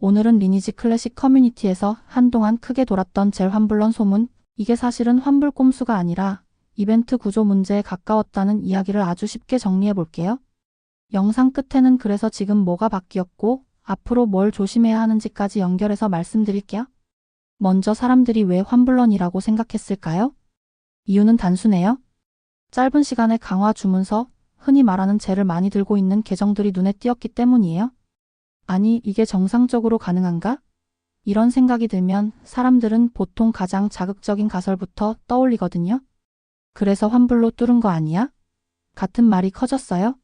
오늘은 리니지 클래식 커뮤니티에서 한동안 크게 돌았던 젤 환불런 소문, 이게 사실은 환불 꼼수가 아니라 이벤트 구조 문제에 가까웠다는 이야기를 아주 쉽게 정리해 볼게요. 영상 끝에는 그래서 지금 뭐가 바뀌었고 앞으로 뭘 조심해야 하는지까지 연결해서 말씀드릴게요. 먼저 사람들이 왜 환불런이라고 생각했을까요? 이유는 단순해요. 짧은 시간에 강화 주문서, 흔히 말하는 젤을 많이 들고 있는 계정들이 눈에 띄었기 때문이에요. 아니, 이게 정상적으로 가능한가? 이런 생각이 들면 사람들은 보통 가장 자극적인 가설부터 떠올리거든요. 그래서 환불로 뚫은 거 아니야? 같은 말이 커졌어요.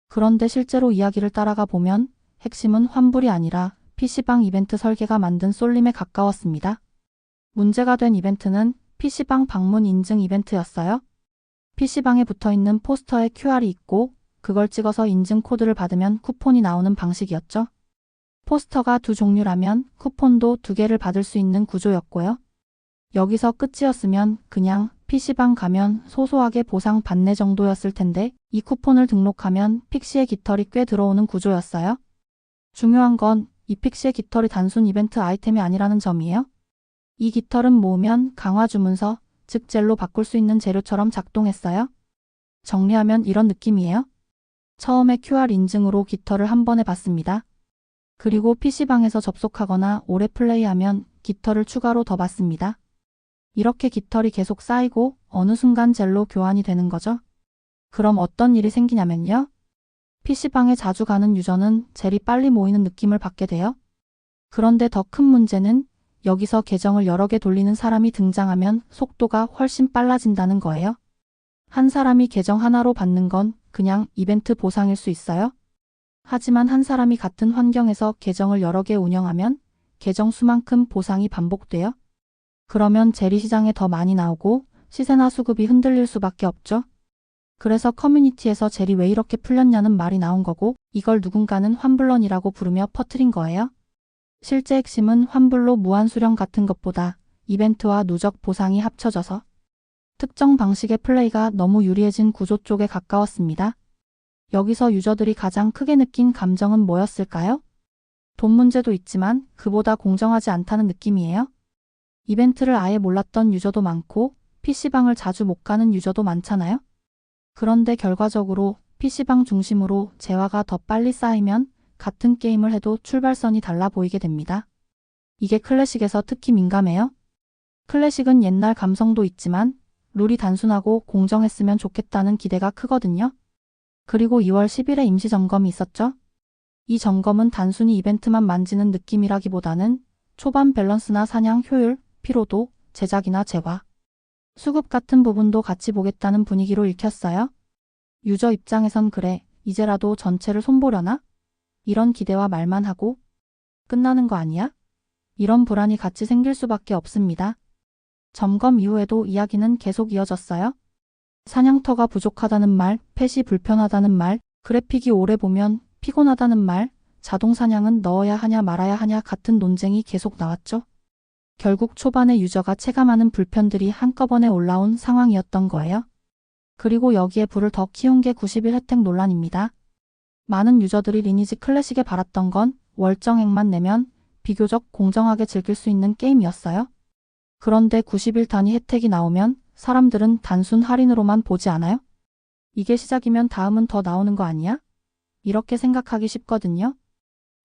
그런데 실제로 이야기를 따라가 보면 핵심은 환불이 아니라 PC방 이벤트 설계가 만든 쏠림에 가까웠습니다. 문제가 된 이벤트는 PC방 방문 인증 이벤트였어요. PC방에 붙어있는 포스터에 QR이 있고 그걸 찍어서 인증 코드를 받으면 쿠폰이 나오는 방식이었죠. 포스터가 두 종류라면 쿠폰도 두 개를 받을 수 있는 구조였고요. 여기서 끝이었으면 그냥 PC방 가면 소소하게 보상 받네 정도였을 텐데 이 쿠폰을 등록하면 픽시의 깃털이 꽤 들어오는 구조였어요. 중요한 건 이 픽시의 깃털이 단순 이벤트 아이템이 아니라는 점이에요. 이 깃털은 모으면 강화 주문서, 즉 젤로 바꿀 수 있는 재료처럼 작동했어요. 정리하면 이런 느낌이에요. 처음에 QR 인증으로 깃털을 한 번에 받습니다. 그리고 PC방에서 접속하거나 오래 플레이하면 깃털을 추가로 더 받습니다. 이렇게 깃털이 계속 쌓이고 어느 순간 젤로 교환이 되는 거죠. 그럼 어떤 일이 생기냐면요. PC방에 자주 가는 유저는 젤이 빨리 모이는 느낌을 받게 돼요. 그런데 더 큰 문제는 여기서 계정을 여러 개 돌리는 사람이 등장하면 속도가 훨씬 빨라진다는 거예요. 한 사람이 계정 하나로 받는 건 그냥 이벤트 보상일 수 있어요. 하지만 한 사람이 같은 환경에서 계정을 여러 개 운영하면 계정 수만큼 보상이 반복돼요. 그러면 젤이 시장에 더 많이 나오고 시세나 수급이 흔들릴 수밖에 없죠. 그래서 커뮤니티에서 젤이 왜 이렇게 풀렸냐는 말이 나온 거고 이걸 누군가는 환불런이라고 부르며 퍼뜨린 거예요. 실제 핵심은 환불로 무한 수령 같은 것보다 이벤트와 누적 보상이 합쳐져서 특정 방식의 플레이가 너무 유리해진 구조 쪽에 가까웠습니다. 여기서 유저들이 가장 크게 느낀 감정은 뭐였을까요? 돈 문제도 있지만 그보다 공정하지 않다는 느낌이에요. 이벤트를 아예 몰랐던 유저도 많고 PC방을 자주 못 가는 유저도 많잖아요. 그런데 결과적으로 PC방 중심으로 재화가 더 빨리 쌓이면 같은 게임을 해도 출발선이 달라 보이게 됩니다. 이게 클래식에서 특히 민감해요. 클래식은 옛날 감성도 있지만 룰이 단순하고 공정했으면 좋겠다는 기대가 크거든요. 그리고 2월 10일에 임시 점검이 있었죠. 이 점검은 단순히 이벤트만 만지는 느낌이라기보다는 초반 밸런스나 사냥 효율, 피로도, 제작이나 재화, 수급 같은 부분도 같이 보겠다는 분위기로 읽혔어요. 유저 입장에선 그래, 이제라도 전체를 손보려나? 이런 기대와 말만 하고 끝나는 거 아니야? 이런 불안이 같이 생길 수밖에 없습니다. 점검 이후에도 이야기는 계속 이어졌어요. 사냥터가 부족하다는 말, 펫이 불편하다는 말, 그래픽이 오래 보면 피곤하다는 말, 자동 사냥은 넣어야 하냐 말아야 하냐 같은 논쟁이 계속 나왔죠. 결국 초반에 유저가 체감하는 불편들이 한꺼번에 올라온 상황이었던 거예요. 그리고 여기에 불을 더 키운 게 90일 혜택 논란입니다. 많은 유저들이 리니지 클래식에 바랐던 건 월정액만 내면 비교적 공정하게 즐길 수 있는 게임이었어요. 그런데 90일 단위 혜택이 나오면 사람들은 단순 할인으로만 보지 않아요? 이게 시작이면 다음은 더 나오는 거 아니야? 이렇게 생각하기 쉽거든요.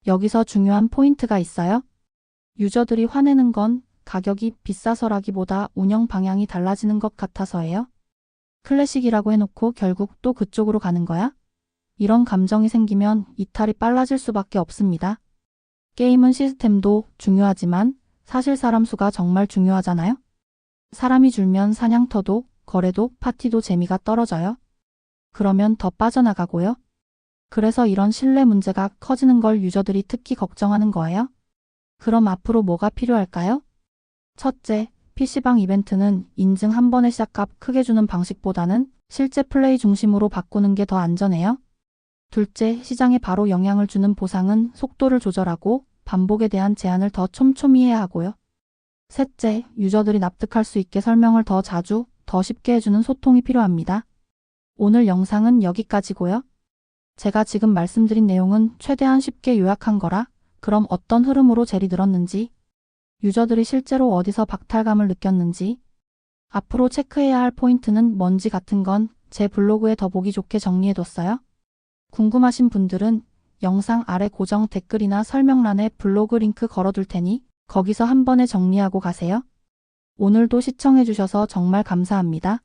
여기서 중요한 포인트가 있어요. 유저들이 화내는 건 가격이 비싸서라기보다 운영 방향이 달라지는 것 같아서예요. 클래식이라고 해놓고 결국 또 그쪽으로 가는 거야? 이런 감정이 생기면 이탈이 빨라질 수밖에 없습니다. 게임은 시스템도 중요하지만 사실 사람 수가 정말 중요하잖아요. 사람이 줄면 사냥터도, 거래도, 파티도 재미가 떨어져요. 그러면 더 빠져나가고요. 그래서 이런 신뢰 문제가 커지는 걸 유저들이 특히 걱정하는 거예요. 그럼 앞으로 뭐가 필요할까요? 첫째, PC방 이벤트는 인증 한 번의 시작값 크게 주는 방식보다는 실제 플레이 중심으로 바꾸는 게 더 안전해요. 둘째, 시장에 바로 영향을 주는 보상은 속도를 조절하고 반복에 대한 제한을 더 촘촘히 해야 하고요. 셋째, 유저들이 납득할 수 있게 설명을 더 자주, 더 쉽게 해주는 소통이 필요합니다. 오늘 영상은 여기까지고요. 제가 지금 말씀드린 내용은 최대한 쉽게 요약한 거라 그럼 어떤 흐름으로 젤이 늘었는지, 유저들이 실제로 어디서 박탈감을 느꼈는지, 앞으로 체크해야 할 포인트는 뭔지 같은 건 제 블로그에 더 보기 좋게 정리해뒀어요. 궁금하신 분들은 영상 아래 고정 댓글이나 설명란에 블로그 링크 걸어둘 테니 거기서 한 번에 정리하고 가세요. 오늘도 시청해주셔서 정말 감사합니다.